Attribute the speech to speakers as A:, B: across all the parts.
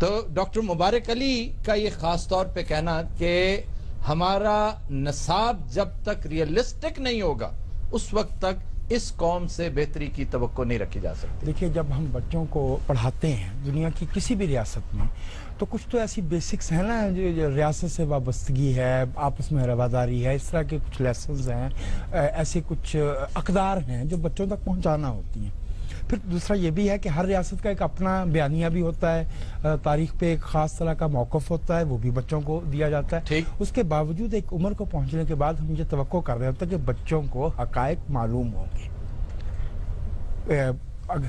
A: تو ڈاکٹر مبارک علی کا یہ خاص طور پہ کہنا کہ ہمارا نصاب جب تک ریئلسٹک نہیں ہوگا اس وقت تک اس قوم سے بہتری کی توقع نہیں رکھی جا سکتی.
B: دیکھیے جب ہم بچوں کو پڑھاتے ہیں دنیا کی کسی بھی ریاست میں تو کچھ تو ایسی بیسکس ہیں نا جو ریاست سے وابستگی ہے، آپس میں رواداری ہے، اس طرح کے کچھ لیسنز ہیں، ایسے کچھ اقدار ہیں جو بچوں تک پہنچانا ہوتی ہیں. پھر دوسرا یہ بھی ہے کہ ہر ریاست کا ایک اپنا بیانیہ بھی ہوتا ہے، تاریخ پہ ایک خاص طرح کا موقف ہوتا ہے، وہ بھی بچوں کو دیا جاتا ہے. اس کے باوجود ایک عمر کو پہنچنے کے بعد ہم یہ توقع کر رہے ہوتے ہیں کہ بچوں کو حقائق معلوم ہوں گے.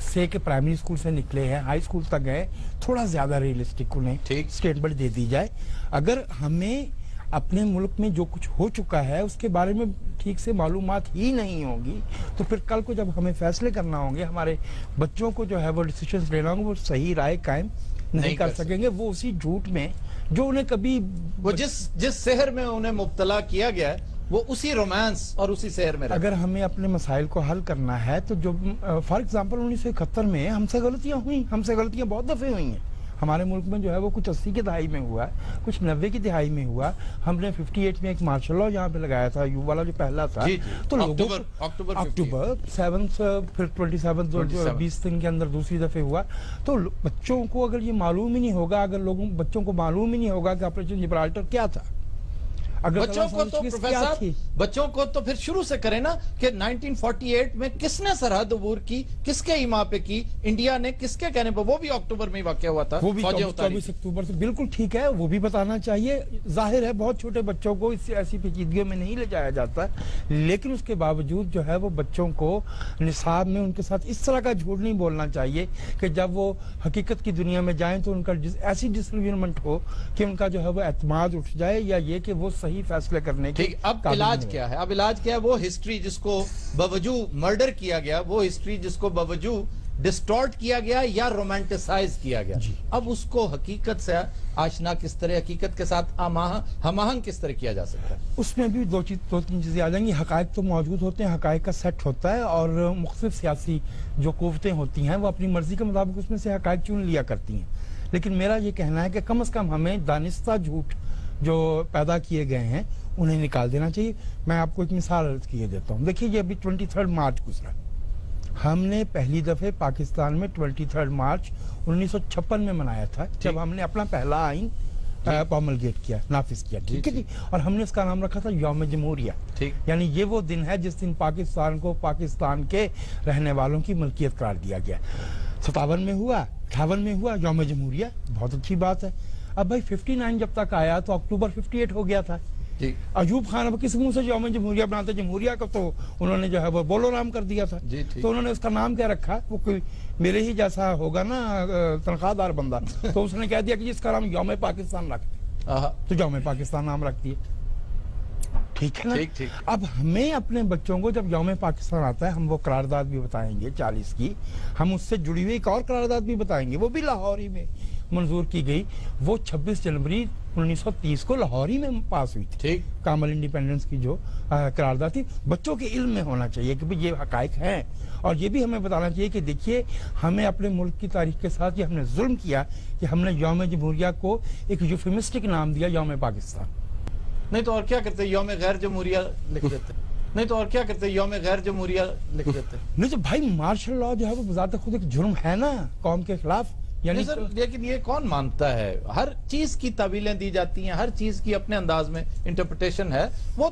B: سے کہ پرائمری اسکول سے نکلے ہیں، ہائی اسکول تک گئے، تھوڑا زیادہ ریئلسٹک انہیں اسٹیٹمنٹ دے دی جائے. اگر ہمیں اپنے ملک میں جو کچھ ہو چکا ہے اس کے بارے میں ٹھیک سے معلومات ہی نہیں ہوگی تو پھر کل کو جب ہمیں فیصلے کرنا ہوں گے، ہمارے بچوں کو جو ہے وہ ڈیسیشنز لینا ہوں گے، وہ صحیح رائے قائم نہیں کر سکیں گے. وہ اسی جھوٹ میں جو انہیں کبھی
A: وہ جس سحر میں انہیں مبتلا کیا گیا ہے وہ اسی رومانس اور اسی سحر میں
B: اگر ہمیں اپنے مسائل کو حل کرنا ہے تو جو فار ایگزامپل 1971 میں ہم سے غلطیاں ہوئیں، ہم سے غلطیاں بہت دفعے ہوئی ہیں ہمارے ملک میں جو ہے وہ کچھ 80 کی دہائی میں ہوا، کچھ 90 کی دہائی میں ہوا. ہم نے 58 میں ایک مارشل لاء یہاں پہ لگایا تھا، یو والا جو پہلا تھا، تو اکتوبر 7 پھر 27 20 دن کے اندر دوسری دفعہ ہوا. تو بچوں کو اگر یہ معلوم ہی نہیں ہوگا، اگر بچوں کو معلوم ہی نہیں ہوگا کہ آپریشن جبرالٹر کیا تھا،
A: بچوں کو تو پھر شروع سے کریں نا کہ 1948 میں کس نے سرحد عبور کی، کس کے ایما پہ کی، انڈیا نے کس کے کہنے پہ، وہ بھی اکتوبر میں واقع ہوا تھا،
B: وہ بھی 24 اکتوبر سے. بالکل ٹھیک ہے، وہ بھی بتانا چاہیے. ظاہر ہے بہت چھوٹے بچوں کو اس ایسی پیچیدگیوں میں نہیں لے جایا جاتا، لیکن اس کے باوجود جو ہے وہ بچوں کو نصاب میں ان کے ساتھ اس طرح کا جھوٹ نہیں بولنا چاہیے کہ جب وہ حقیقت کی دنیا میں جائیں تو ان کا ایسی ڈسلیونمنٹ ہو کہ ان کا جو ہے وہ اعتماد اٹھ جائے، یا یہ کہ وہ صحیح فیصلے کرنے کی.
A: اب علاج کیا ہے؟ اب علاج کیا ہے؟ وہ ہسٹری جس کو باوجو مرڈر کیا گیا، وہ ہسٹری جس کو باوجو ڈسٹورٹ کیا گیا یا رومانٹیسائز کیا گیا، اب اس کو حقیقت سے آشنا کس طرح، حقیقت کے ساتھ ہم آہنگ کس طرح کیا جا سکتا ہے؟
B: اس میں بھی دو تین چیزیں آ جائیں گی. حقائق تو موجود ہوتے ہیں، حقائق کا سیٹ ہوتا ہے، اور مختلف سیاسی جو قوتیں ہوتی ہیں وہ اپنی مرضی کے مطابق اس میں سے حقائق چن لیا کرتی ہیں. لیکن میرا یہ کہنا ہے کہ کم از کم ہمیں دانستہ جھوٹ جو پیدا کیے گئے ہیں انہیں نکال دینا چاہیے. میں آپ کو ایک مثال کیے دیتا ہوں. دیکھیے یہ ابھی 23 مارچ گزرا، ہم نے پہلی دفعہ پاکستان میں 23 مارچ 1956 میں منایا تھا، جب ہم نے اپنا پہلا آئین پروملگیٹ کیا، نافذ کیا. ٹھیک ہے جی. اور ہم نے اس کا نام رکھا تھا یوم جمہوریہ. یعنی یہ وہ دن ہے جس دن پاکستان کو پاکستان کے رہنے والوں کی ملکیت قرار دیا گیا. 57 میں ہوا، 58 میں ہوا یوم جمہوریہ، بہت اچھی بات ہے. اب بھائی 59 جب تک آیا تو اکتوبر 58 ہو گیا تھا. ایوب خان اب کس منہ سے یوم جمہوریہ بناتے؟ جمہوریہ کا تو انہوں نے جو ہے وہ بولو نام کر دیا تھا. تو انہوں نے اس کا نام کیا رکھا؟ وہ کوئی میرے ہی جیسا ہوگا نا تنخواہ دار بندہ، تو اس نے کہہ دیا کہ اس کا نام یوم پاکستان رکھتے، تو یوم پاکستان نام رکھ دیا. ٹھیک ہے نا. اب ہمیں اپنے بچوں کو جب یوم پاکستان آتا ہے ہم وہ قرارداد بھی بتائیں گے 40 کی، ہم اس سے جڑی ہوئی ایک اور قرارداد بھی بتائیں گے، وہ بھی لاہور ہی میں منظور کی گئی. وہ 26 جنوری 1930 کو لاہور ہی میں پاس ہوئی تھی، کامل انڈیپینڈنس کی جو قرارداد تھی. بچوں کے علم میں ہونا چاہیے کہ یہ حقائق ہیں، اور یہ بھی ہمیں بتانا چاہیے کہ دیکھیے ہمیں اپنے ملک کی تاریخ کے ساتھ یہ ہم نے ظلم کیا کہ ہم نے یوم جمہوریہ کو ایک یوفیمسٹک نام دیا، یوم پاکستان.
A: نہیں تو اور کیا کرتے؟ یوم غیر جمہوریہ لکھ دیتے. نہیں تو اور کیا کرتے؟ یوم غیر جمہوریہ لکھ دیتے.
B: نہیں تو بھائی مارشل لاء جو ہے وہ بذات خود ایک جرم ہے نا قوم کے خلاف.
A: لیکن یہ کون مانتا ہے؟ ہر چیز کی تعویلیں دی جاتی ہیں، ہر چیز کی اپنے انداز میں انٹرپریٹیشن ہے. وہ